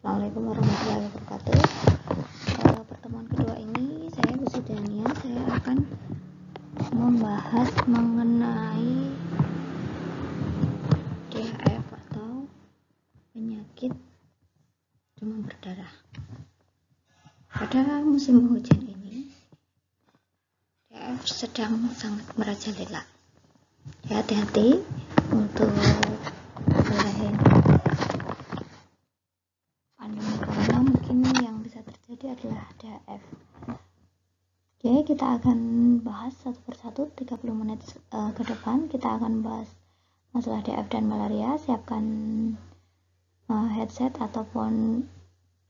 Assalamualaikum warahmatullahi wabarakatuh. Pertemuan kedua ini saya Bu Sidania, saya akan membahas mengenai DHF atau penyakit demam berdarah. Pada musim hujan ini DHF sedang sangat merajalela. Hati-hati untuk wilayah pandemi corona, mungkin yang bisa terjadi adalah DHF. Oke, kita akan bahas satu persatu 30 menit ke depan. Kita akan bahas masalah DHF dan malaria. Siapkan headset ataupun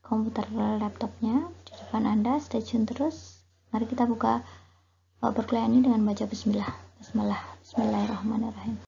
komputer laptopnya di depan Anda. Stay tune terus. Mari kita buka perkuliahan ini dengan baca Bismillahirrahmanirrahim.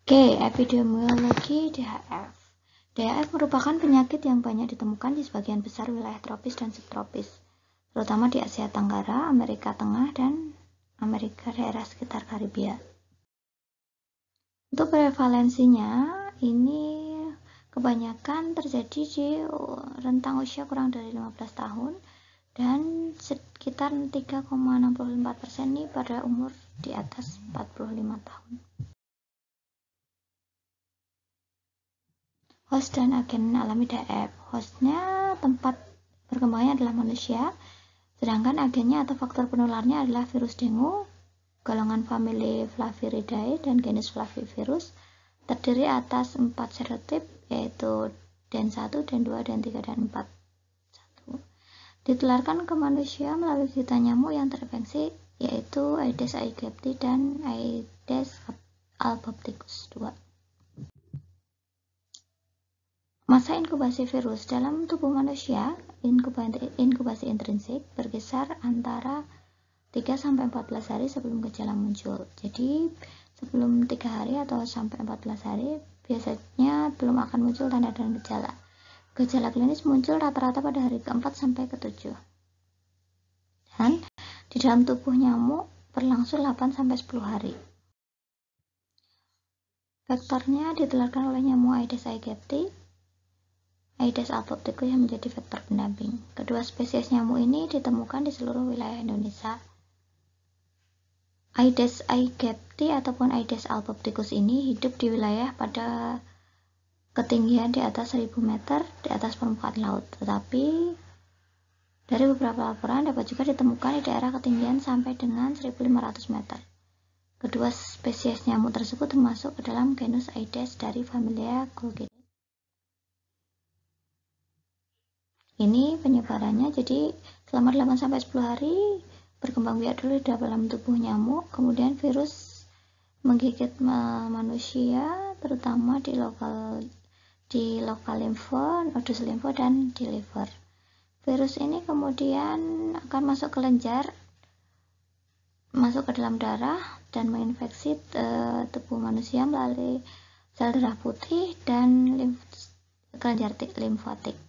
Oke, epidemiologi DHF. DHF merupakan penyakit yang banyak ditemukan di sebagian besar wilayah tropis dan subtropis, terutama di Asia Tenggara, Amerika Tengah, dan Amerika daerah sekitar Karibia. Untuk prevalensinya, ini kebanyakan terjadi di rentang usia kurang dari 15 tahun dan sekitar 3,64% nih pada umur di atas 45 tahun. Host dan agen alami DHF. Hostnya tempat berkembangnya adalah manusia, sedangkan agennya atau faktor penularnya adalah virus dengue, golongan famili Flaviridae dan genus Flavivirus, terdiri atas 4 serotip, yaitu DEN1, DEN2, DEN3, dan 4. Ditularkan ke manusia melalui gigitan nyamuk yang terinfeksi, yaitu Aedes aegypti dan Aedes albopicus 2. Masa inkubasi virus dalam tubuh manusia, inkubasi intrinsik berkisar antara 3-14 hari sebelum gejala muncul. Jadi sebelum 3 hari atau sampai 14 hari biasanya belum akan muncul tanda dan gejala. Gejala klinis muncul rata-rata pada hari ke-4 sampai ke-7. Dan di dalam tubuh nyamuk berlangsung 8-10 hari. Vektornya ditularkan oleh nyamuk Aedes aegypti, Aedes albopicus yang menjadi vektor pendamping. Kedua spesies nyamuk ini ditemukan di seluruh wilayah Indonesia. Aedes aegypti ataupun Aedes albopicus ini hidup di wilayah pada ketinggian di atas 1000 meter di atas permukaan laut. Tetapi dari beberapa laporan dapat juga ditemukan di daerah ketinggian sampai dengan 1500 meter. Kedua spesies nyamuk tersebut termasuk ke dalam genus Aedes dari familia Golgidae. Ini penyebarannya, jadi selama 8-10 hari berkembang biak dulu di dalam tubuh nyamuk, kemudian virus menggigit manusia, terutama di lokal limfo, nodus limfo, dan di liver. Virus ini kemudian akan masuk ke lenjar, masuk ke dalam darah, dan menginfeksi tubuh manusia melalui sel darah putih dan kelenjar limfatik.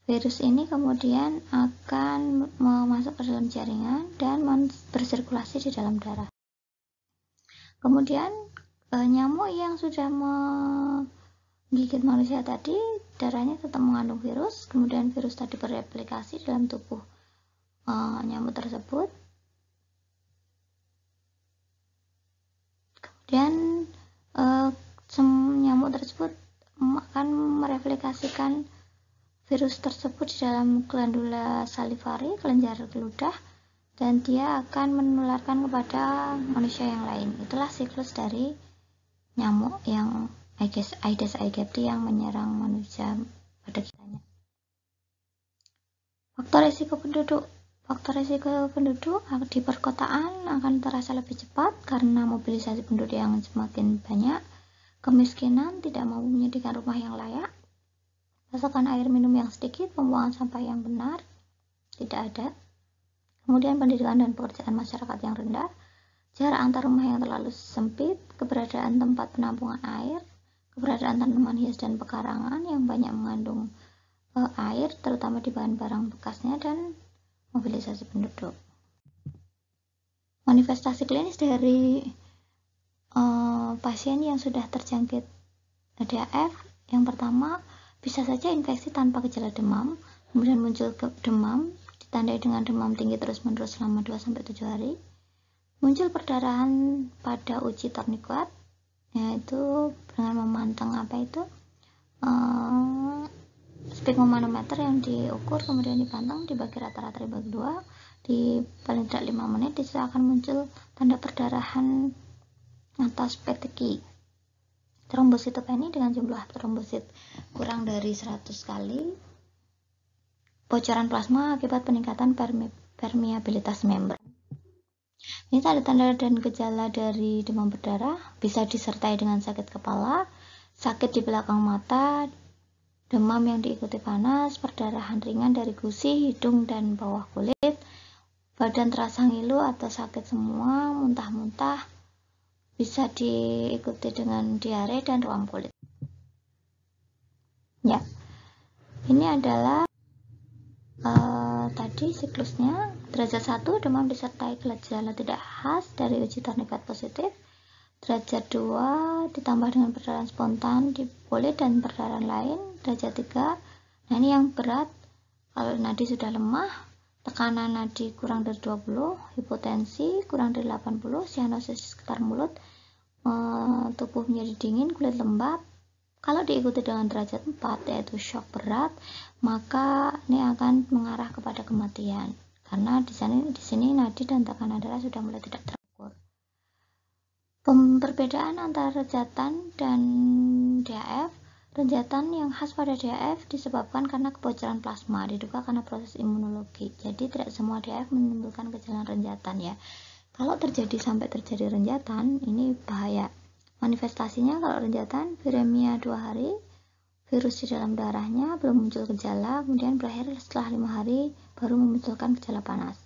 Virus ini kemudian akan masuk ke dalam jaringan dan bersirkulasi di dalam darah. Kemudian nyamuk yang sudah menggigit manusia tadi, darahnya tetap mengandung virus, kemudian virus tadi bereplikasi dalam tubuh nyamuk tersebut. Kemudian nyamuk tersebut akan mereplikasikan virus tersebut di dalam glandula salivari, kelenjar ludah, dan dia akan menularkan kepada manusia yang lain. Itulah siklus dari nyamuk yang Aedes aegypti yang menyerang manusia pada kitanya. Faktor risiko penduduk. Faktor risiko penduduk di perkotaan akan terasa lebih cepat karena mobilisasi penduduk yang semakin banyak, kemiskinan, tidak mampu menyediakan rumah yang layak, pasokan air minum yang sedikit, pembuangan sampah yang benar tidak ada, kemudian pendidikan dan pekerjaan masyarakat yang rendah, jarak antar rumah yang terlalu sempit, keberadaan tempat penampungan air, keberadaan tanaman hias dan pekarangan yang banyak mengandung air, terutama di bahan barang bekasnya, dan mobilisasi penduduk. Manifestasi klinis dari pasien yang sudah terjangkit DHF Yang pertama, bisa saja infeksi tanpa gejala demam, kemudian muncul demam, ditandai dengan demam tinggi terus-menerus selama 2-7 hari. Muncul perdarahan pada uji tourniquet, yaitu dengan memantang sphygmomanometer yang diukur kemudian dipantang dibagi rata-rata dibagi 2 di paling tidak 5 menit. Di situ akan muncul tanda perdarahan atas peteki. Trombositopeni dengan jumlah trombosit kurang dari 100 kali. Bocoran plasma akibat peningkatan permeabilitas membran. Ini tanda-tanda dan gejala dari demam berdarah, bisa disertai dengan sakit kepala, sakit di belakang mata, demam yang diikuti panas, perdarahan ringan dari gusi, hidung, dan bawah kulit, badan terasa ngilu atau sakit semua, muntah-muntah, bisa diikuti dengan diare dan ruam kulit. Ya, ini adalah tadi siklusnya. Derajat 1, demam disertai gejala tidak khas dari uji tourniquet positif. Derajat 2 ditambah dengan perdarahan spontan di kulit dan perdarahan lain. Derajat 3, nah ini yang berat, kalau nadi sudah lemah, tekanan nadi kurang dari 20, hipotensi kurang dari 80, sianosis sekitar mulut, tubuh menjadi dingin, kulit lembab. Kalau diikuti dengan derajat 4 yaitu shock berat, maka ini akan mengarah kepada kematian karena di sini nadi dan tekanan darah sudah mulai tidak terukur. Perbedaan antara rejatan dan DAF. Rejatan yang khas pada DAF disebabkan karena kebocoran plasma, diduga karena proses imunologi. Jadi tidak semua DAF menimbulkan gejala renjatan ya. Kalau sampai terjadi renjatan, ini bahaya. Manifestasinya kalau renjatan, viremia 2 hari, virus di dalam darahnya belum muncul gejala, kemudian berakhir setelah 5 hari baru memunculkan gejala panas.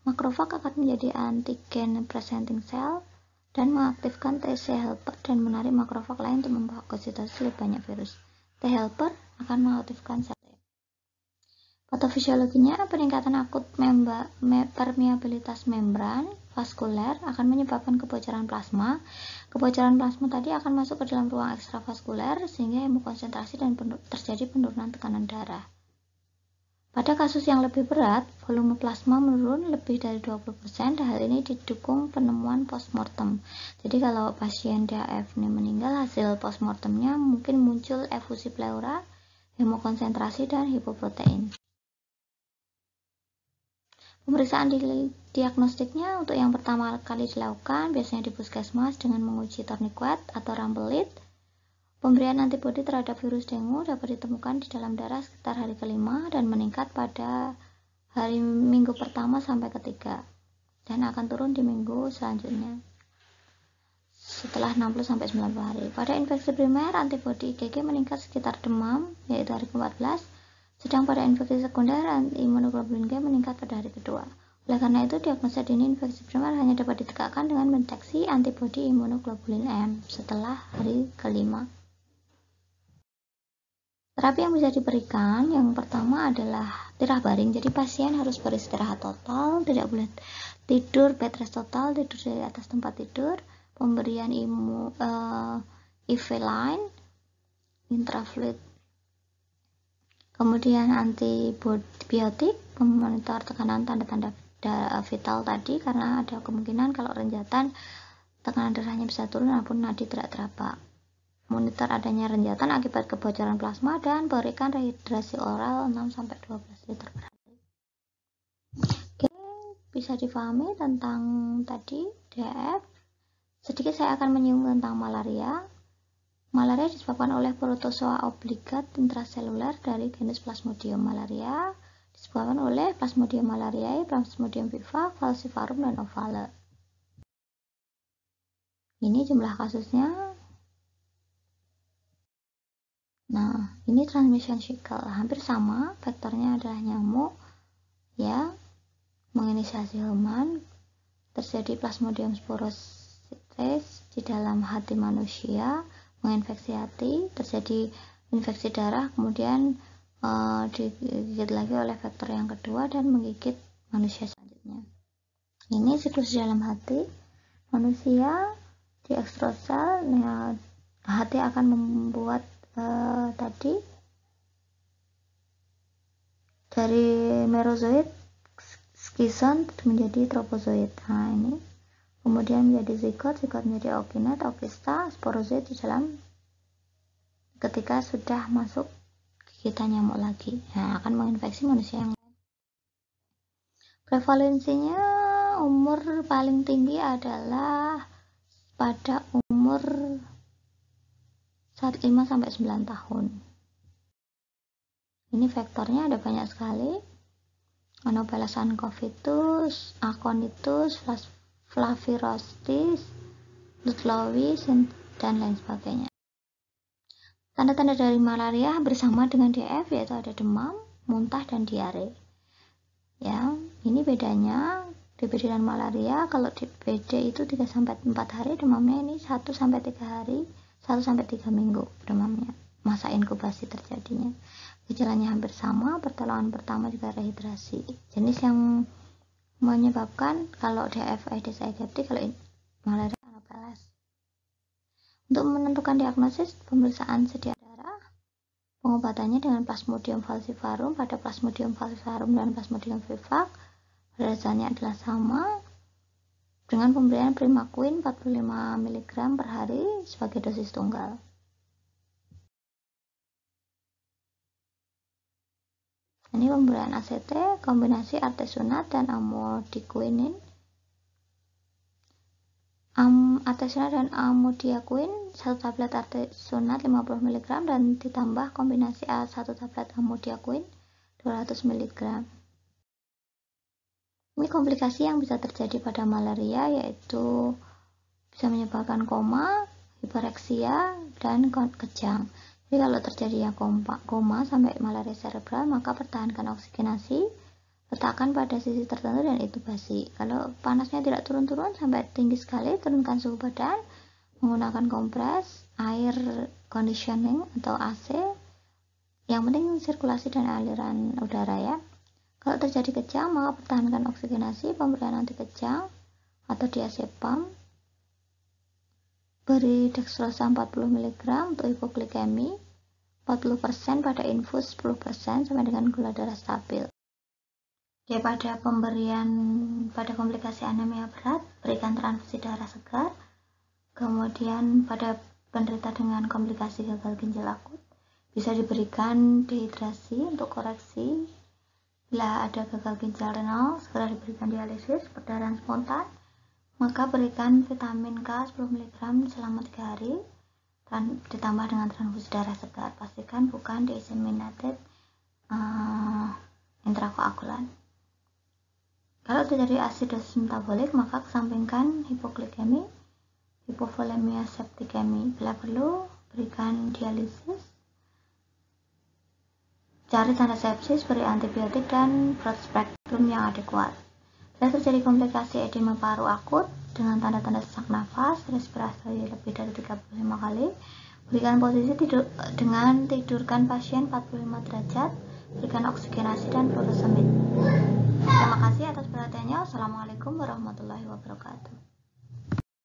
Makrofag akan menjadi antigen presenting cell dan mengaktifkan T-cell helper dan menarik makrofag lain untuk memfagositosis lebih banyak virus. T-helper akan mengaktifkan sel. Patofisiologinya, peningkatan akut permeabilitas membran vaskuler akan menyebabkan kebocoran plasma. Kebocoran plasma tadi akan masuk ke dalam ruang ekstravaskuler sehingga hemokonsentrasi dan terjadi penurunan tekanan darah. Pada kasus yang lebih berat, volume plasma menurun lebih dari 20% dan hal ini didukung penemuan postmortem. Jadi kalau pasien DAF ini meninggal, hasil postmortemnya mungkin muncul efusi pleura, hemokonsentrasi, dan hipoprotein. Pemeriksaan diagnostiknya untuk yang pertama kali dilakukan biasanya di puskesmas dengan menguji tourniquet atau rumble lead. Pemberian antibodi terhadap virus dengue dapat ditemukan di dalam darah sekitar hari ke-5 dan meningkat pada minggu pertama sampai ke-3 dan akan turun di minggu selanjutnya setelah 60-90 hari. Pada infeksi primer, antibodi IgG meningkat sekitar demam yaitu hari ke-14. Sedang pada infeksi sekunder, imunoglobulin G meningkat pada hari kedua. Oleh karena itu, diagnosa dini infeksi primer hanya dapat ditegakkan dengan mendeteksi antibodi imunoglobulin M setelah hari ke-5. Terapi yang bisa diberikan, yang pertama adalah tirah baring. Jadi pasien harus beristirahat total, tidak boleh tidur bed rest total, tidur di atas tempat tidur. Pemberian IV line, intrafluid, kemudian antibiotik, memonitor tekanan tanda-tanda vital tadi karena ada kemungkinan kalau renjatan tekanan darahnya bisa turun walaupun nadi tidak teraba. Monitor adanya renjatan akibat kebocoran plasma dan berikan rehidrasi oral 6-12 liter per hari. Oke, bisa difahami tentang tadi DAF. Sedikit saya akan menyinggung tentang malaria. Malaria disebabkan oleh protozoa obligat intraseluler dari genus Plasmodium. Malaria disebabkan oleh Plasmodium malariae, Plasmodium vivax, falciparum, dan ovale. Ini jumlah kasusnya. Nah, ini transmission cycle hampir sama, vektornya adalah nyamuk ya, menginisiasi human, terjadi Plasmodium sporoides di dalam hati manusia, menginfeksi hati, terjadi infeksi darah, kemudian digigit lagi oleh vektor yang kedua dan menggigit manusia selanjutnya. Ini siklus dalam hati manusia di ekstrosel. Nah, hati akan membuat tadi dari merozoid skison menjadi tropozoid. Nah, ini kemudian menjadi zigot menjadi ookinete, ookista, sporozoid di dalam ketika sudah masuk gigitan nyamuk lagi. Nah, akan menginfeksi manusia yang lain. Prevalensinya umur paling tinggi adalah pada umur 5-9 tahun. Ini faktornya ada banyak sekali. Anopheles ancovitus, aconitus, flavirostis, Ludlowi, dan lain sebagainya. Tanda-tanda dari malaria bersama dengan DF yaitu ada demam, muntah, dan diare. Ya, ini bedanya DBD dan malaria. Kalau DBD itu 3-4 hari demamnya, ini 1-3 hari, 1-3 minggu demamnya, masa inkubasi terjadinya. Gejalanya hampir sama, pertolongan pertama juga rehidrasi. Jenis yang menyebabkan kalau DF Aedes aegypti, kalau malaria Anopheles. Untuk menentukan diagnosis, pemeriksaan sedia darah, pengobatannya dengan Plasmodium falciparum. Pada Plasmodium falciparum dan Plasmodium vivax, dasarnya adalah sama dengan pemberian Primaquine 45 mg per hari sebagai dosis tunggal. Ini pemberian ACT kombinasi artesunat dan amodiaquine. Artesunat dan amodiaquine, 1 tablet artesunat 50 mg dan ditambah kombinasi 1 tablet amodiaquine 200 mg. Ini komplikasi yang bisa terjadi pada malaria, yaitu bisa menyebabkan koma, hipereksia, dan kejang. Jadi kalau terjadi koma sampai malaria cerebral, maka pertahankan oksigenasi, letakkan pada sisi tertentu, dan intubasi. Kalau panasnya tidak turun-turun sampai tinggi sekali, turunkan suhu badan menggunakan kompres, air conditioning atau AC. Yang penting sirkulasi dan aliran udara ya. Kalau terjadi kejang, maka pertahankan oksigenasi, pemberian anti kejang atau diazepam. Beri dextrosa 40 mg untuk hipoglikemi, 40% pada infus, 10% sampai dengan gula darah stabil. Pada pemberian pada komplikasi anemia berat, berikan transfusi darah segar. Kemudian pada penderita dengan komplikasi gagal ginjal akut, bisa diberikan dehidrasi untuk koreksi. Bila ada gagal ginjal renal, segera diberikan dialisis, perdarahan spontan, maka berikan vitamin K 10 mg selama 3 hari, ditambah dengan transfusi darah segar. Pastikan bukan disseminated intrakoagulan. Kalau terjadi asidosis metabolik, maka kesampingkan hipoglikemi, hipovolemia, septikemi. Bila perlu, berikan dialisis. Cari tanda sepsis, beri antibiotik, dan broad spectrum yang adekuat. Bila terjadi komplikasi edema paru akut dengan tanda-tanda sesak nafas, respirasi lebih dari 35 kali, berikan posisi tidur dengan tidurkan pasien 45 derajat, berikan oksigenasi dan furosemid. Terima kasih atas perhatiannya. Wassalamualaikum warahmatullahi wabarakatuh.